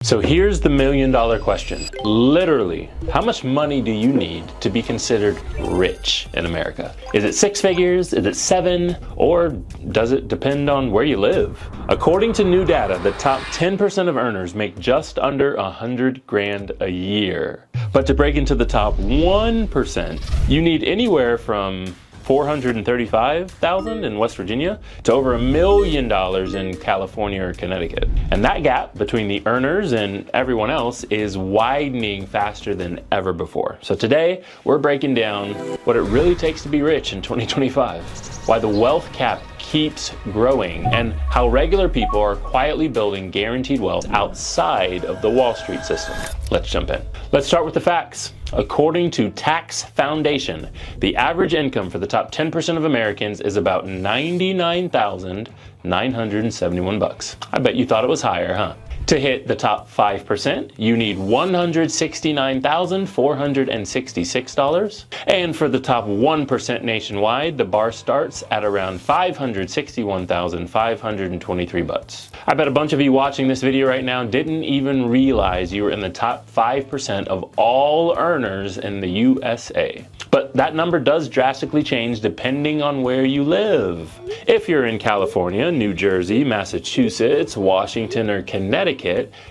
So here's the million-dollar question. Literally, how much money do you need to be considered rich in America? Is it 6 figures? Is it 7? Or does it depend on where you live? According to new data, the top 10% of earners make just under 100 grand a year. But to break into the top 1%, you need anywhere from $435,000 in West Virginia to over $1 million in California or Connecticut. And that gap between the earners and everyone else is widening faster than ever before. So today, we're breaking down what it really takes to be rich in 2025, why the wealth gap keeps growing, and how regular people are quietly building guaranteed wealth outside of the Wall Street system. Let's jump in. Let's start with the facts. According to Tax Foundation, the average income for the top 10% of Americans is about $99,971. I bet you thought it was higher, huh? To hit the top 5%, you need $169,466. And for the top 1% nationwide, the bar starts at around $561,523. I bet a bunch of you watching this video right now didn't even realize you were in the top 5% of all earners in the USA. But that number does drastically change depending on where you live. If you're in California, New Jersey, Massachusetts, Washington, or Connecticut,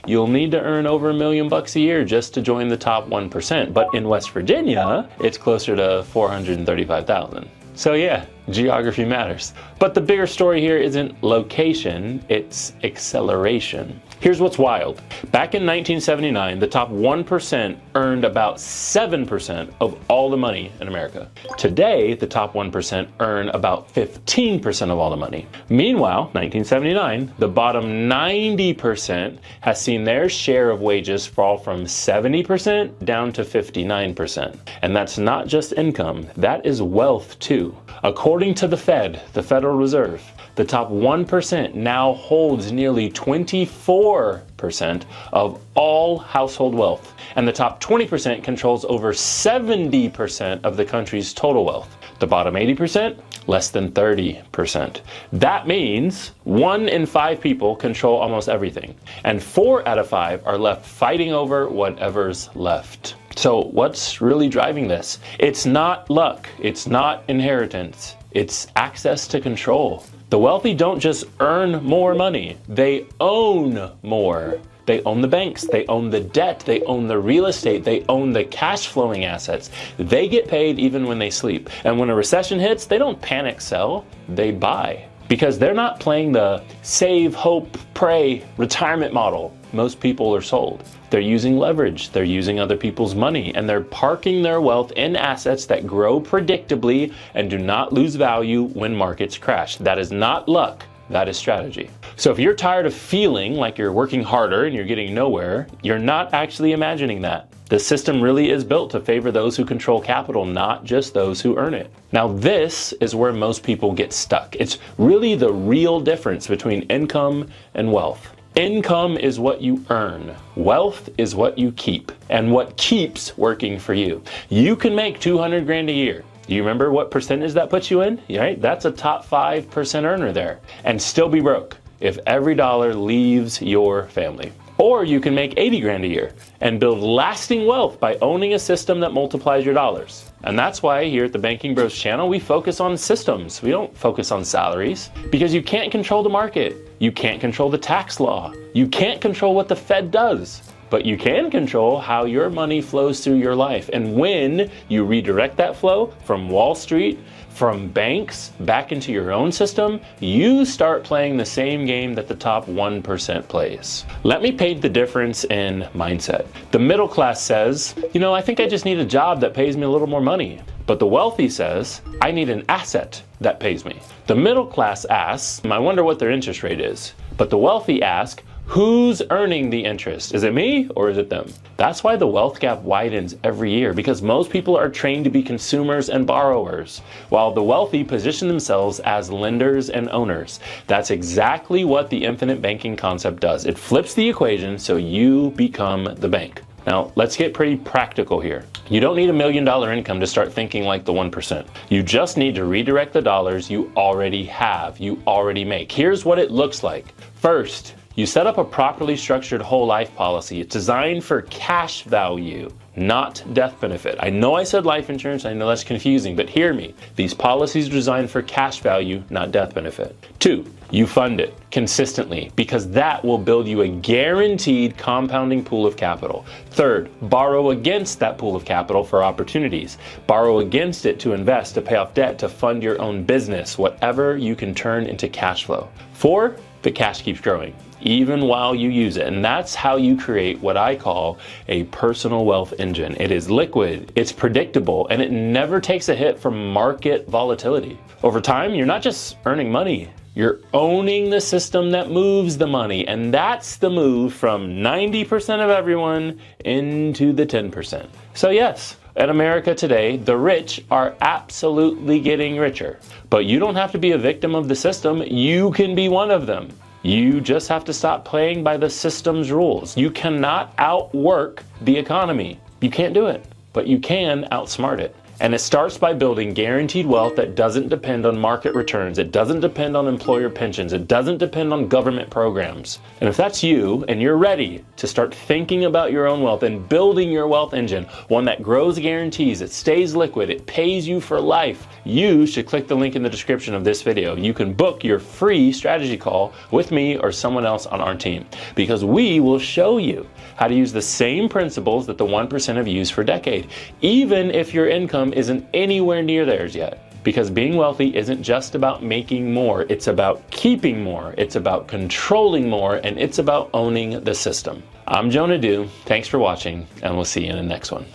you'll need to earn over $1 million a year just to join the top 1%. But in West Virginia, it's closer to $435,000. So yeah, geography matters. But the bigger story here isn't location, it's acceleration. Here's what's wild. Back in 1979, the top 1% earned about 7% of all the money in America. Today, the top 1% earn about 15% of all the money. Meanwhile, 1979, the bottom 90% has seen their share of wages fall from 70% down to 59%. And that's not just income, that is wealth too. According to the Fed, the Federal Reserve, the top 1% now holds nearly 24% of all household wealth, and the top 20% controls over 70% of the country's total wealth. The bottom 80%, less than 30%. That means 1 in 5 people control almost everything, and 4 out of 5 are left fighting over whatever's left. So what's really driving this? It's not luck, it's not inheritance, it's access to control. The wealthy don't just earn more money, they own more. They own the banks, they own the debt, they own the real estate, they own the cash flowing assets. They get paid even when they sleep. And when a recession hits, they don't panic sell, they buy. Because they're not playing the save, hope, pray retirement model most people are sold. They're using leverage, they're using other people's money, and they're parking their wealth in assets that grow predictably and do not lose value when markets crash. That is not luck, that is strategy. So if you're tired of feeling like you're working harder and you're getting nowhere, you're not actually imagining that. The system really is built to favor those who control capital, not just those who earn it. Now this is where most people get stuck. It's really the real difference between income and wealth. Income is what you earn. Wealth is what you keep, and what keeps working for you. You can make 200 grand a year. Do you remember what percentage that puts you in? Right? That's a top 5% earner there, and still be broke if every dollar leaves your family. Or you can make 80 grand a year and build lasting wealth by owning a system that multiplies your dollars. And that's why here at the Banking Bros channel, we focus on systems. We don't focus on salaries, because you can't control the market. You can't control the tax law. You can't control what the Fed does. But you can control how your money flows through your life. And when you redirect that flow from Wall Street, from banks, back into your own system, you start playing the same game that the top 1% plays. Let me paint the difference in mindset. The middle class says, I think I just need a job that pays me a little more money. But the wealthy says, I need an asset that pays me. The middle class asks, I wonder what their interest rate is. But the wealthy ask, who's earning the interest? Is it me or is it them? That's why the wealth gap widens every year, because most people are trained to be consumers and borrowers, while the wealthy position themselves as lenders and owners. That's exactly what the infinite banking concept does. It flips the equation so you become the bank. Now, let's get pretty practical here. You don't need $1 million income to start thinking like the 1%. You just need to redirect the dollars you already have, you already make. Here's what it looks like. First, You set up a properly structured whole life policy. It's designed for cash value, not death benefit. I know I said life insurance, I know that's confusing, but hear me. These policies are designed for cash value, not death benefit. 2, you fund it consistently because that will build you a guaranteed compounding pool of capital. 3rd, borrow against that pool of capital for opportunities. Borrow against it to invest, to pay off debt, to fund your own business, whatever you can turn into cash flow. 4, the cash keeps growing, even while you use it. And that's how you create what I call a personal wealth engine. It is liquid, it's predictable, and it never takes a hit from market volatility. Over time, you're not just earning money, you're owning the system that moves the money. And that's the move from 90% of everyone into the 10%. So yes, in America today, the rich are absolutely getting richer. But you don't have to be a victim of the system. You can be one of them. You just have to stop playing by the system's rules. You cannot outwork the economy. You can't do it, but you can outsmart it. And it starts by building guaranteed wealth that doesn't depend on market returns. It doesn't depend on employer pensions. It doesn't depend on government programs. And if that's you and you're ready to start thinking about your own wealth and building your wealth engine, one that grows guarantees, it stays liquid, it pays you for life, you should click the link in the description of this video. You can book your free strategy call with me or someone else on our team because we will show you how to use the same principles that the 1% have used for decades, even if your income isn't anywhere near theirs yet. Because being wealthy isn't just about making more, it's about keeping more, it's about controlling more, and it's about owning the system. I'm Jonah Du, thanks for watching, and we'll see you in the next one.